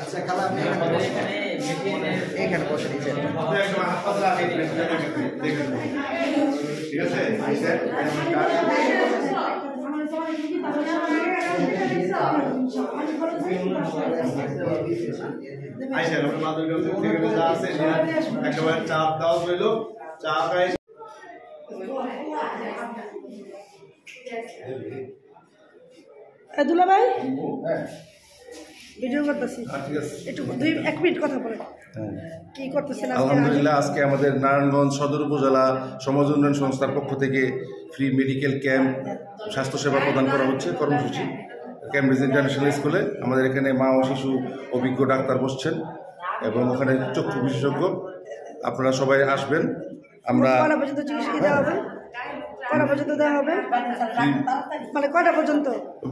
আচ্ছা খালা আপনি এখানে বসে নিচে ঠিক আছে একেবারে চাপ দাও হইল চাপ দুলা ভাই ভিডিও করতেছি একটু 1 মিনিট কথা বলে কি করতেছেন? আলহামদুলিল্লাহ, আজকে আমাদের নারায়ণগঞ্জ সদর উপজেলা সমাজ উন্নয়ন সংস্থার পক্ষ থেকে ফ্রি মেডিকেল ক্যাম্প স্বাস্থ্যসেবা প্রদান করা হচ্ছে কর্মসূচি ক্যামব্রিজ ইন্টারন্যাশনাল স্কুলে। আমাদের এখানে মা ও শিশু অভিজ্ঞ ডাক্তার বসছেন এবং ওখানে চক্ষু বিশেষজ্ঞ। আপনারা সবাই আসবেন। আমরা কটা পর্যন্ত দেওয়া হবে? মানে কটা পর্যন্ত?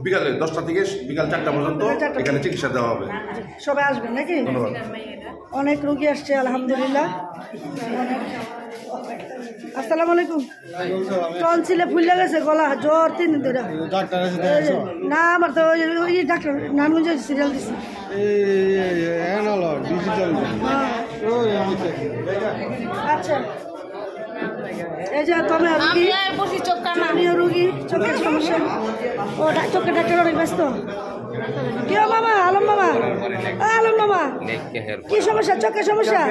বিকালে 10টা থেকে বিকাল 4টা পর্যন্ত এখানে চিকিৎসা দেওয়া হবে। সবাই আসবেন নাকি? ধন্যবাদ। অনেক রোগী আসছে আলহামদুলিল্লাহ। আসসালামু আলাইকুম। টনসিলে ফুলে গেছে গলা, জ্বর 3 দিন ধরে। না আমার তো ওই ডাক্তার নারায়ণগঞ্জে সিরিয়াল দিচ্ছে। আচ্ছা এই যে তুমি রুগী চোখের সমস্যা, ও চোখের ডাক্তার অনেক ব্যস্ত। কি মামা? আলম মামা, আলম মামা কি সমস্যা? চোখের সমস্যা?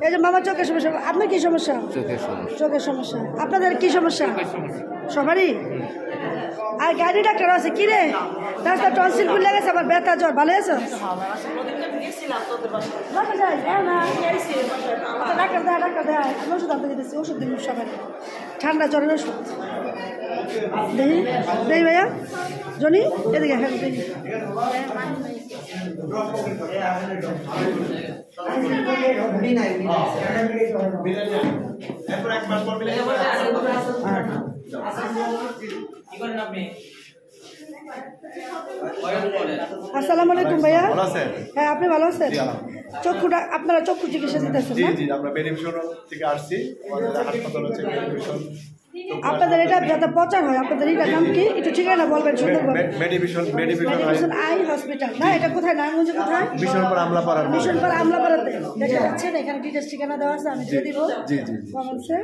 এই যে মামা চোখের সমস্যা। আপনার কি সমস্যা? চোখের সমস্যা। আপনাদের কি সমস্যা? সবারই। আর গাড়ি ডাক্তার আছে কি রে? ডাক্তার টনসিল খুলে গেছে, আবার ব্যথা জ্বর। ভালো আছে? ডাক্তার দেয় ওষুধ আনতে দিতেছি, ওষুধ দিন সবাই। ঠান্ডা জ্বরের ওষুধ দেখি দেই ভাইয়া জনি এদিকে। হ্যাঁ দেখি আসসালামু আলাইকুম ভাইয়া। হ্যাঁ আপনি ভালো আছেন? চক্ষুটা আপনারা চক্ষু চিকিৎসা দিতেছেন? আমরা বেনিফিশন থেকে আসছি, আমাদের হাসপাতাল হচ্ছে বেনিফিশন। আপনাদের এটা যাতে প্রচার হয়, আপনাদের এটার নাম কি একটু ঠিকানা বলবেন সুন্দরভাবে? মেডিভিশন আই হসপিটাল না? এটা কোথায়? নারায়ণগঞ্জে কোথায়? মিশনপাড়া আমলাপাড়া। মিশনপাড়া আমলাপাড়াতে দেখা যাচ্ছেন। এখানে ডিটেলস ঠিকানা দেওয়া আছে, আমি দিয়ে দিব। জি জি কমেন্টসে।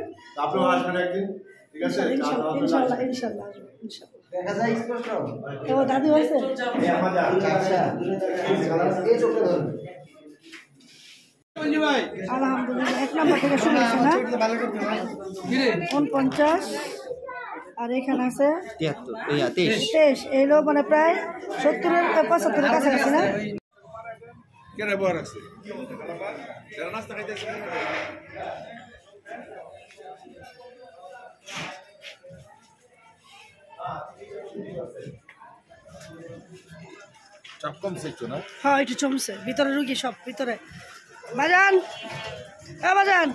আপনিও আসবেন একদিন, ঠিক আছে? ইনশাআল্লাহ ইনশাআল্লাহ ইনশাআল্লাহ দেখা যায় স্পষ্ট। ও দাদু আছে? আচ্ছা এই চোখটা ধরুন। আলহামদুলিল্লাহ 1 নম্বর থেকে শুরু হয়েছে না? 49 আর এখানে আছে 23। এলো মানে প্রায় 70-75 কাছাকাছি না? চাপ কমছে একটু না? হ্যাঁ একটু কমছে। ভিতরে রুগী সব ভিতরে। বাজান বাজান